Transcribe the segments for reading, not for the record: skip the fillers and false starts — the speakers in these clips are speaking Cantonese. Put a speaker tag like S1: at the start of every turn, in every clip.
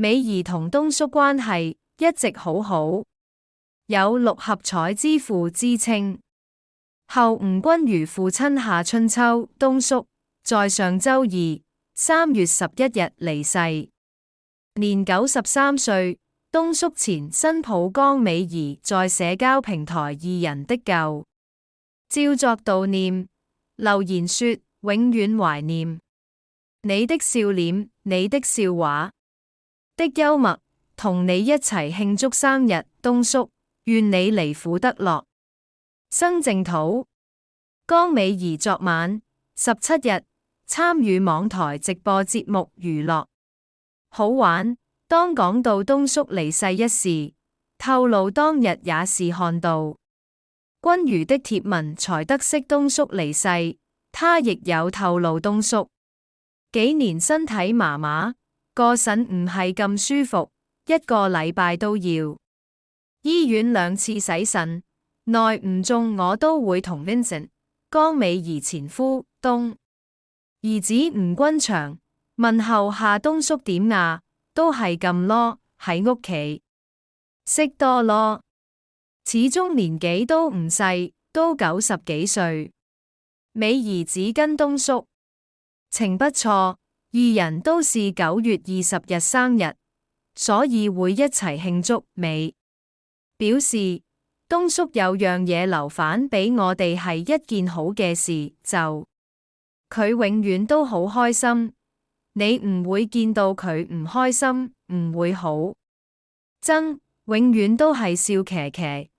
S1: 美儀同東叔關係一直好好，有六合彩之父之稱。後吳君如父親夏春秋東叔在上周二3月11日離世，年93歲。東叔前新抱江美儀在社交平台二人的舊照作悼念，留言說：永遠懷念你的笑臉，你的笑話的幽默，同你一齊慶祝生日，東叔，願你離苦得樂。生淨土。江美儀昨晚17日參與網台直播節目娛樂好玩，當講到東叔離世一事，透露當日也是看到君如的貼文才得悉東叔離世。他亦有透露東叔幾年身體麻麻，個腎唔係咁舒服，一個禮拜都要醫院2次洗腎，內唔中我都會同 Vincent 江美儀前夫東兒子吳君祥問候下東叔點啊，都係咁囉，喺屋企識多囉，始終年紀都唔細，都90幾歲。美儀只跟東叔情不錯，二人都是9月20日生日，所以會一齊慶祝。美表示東叔有樣嘢留返俾我哋係一件好嘅事，就佢永遠都好開心，你唔會見到佢唔開心，唔會好憎，永遠都係笑騎騎，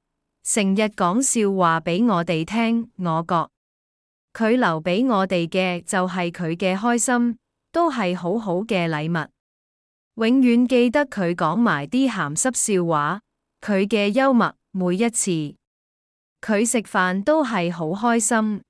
S1: 成日講笑話俾我哋聽。我覺佢留俾我哋嘅就係佢嘅開心，都係好好嘅禮物。永遠記得佢講埋啲鹹濕笑話，佢嘅幽默，每一次佢食飯都係好開心。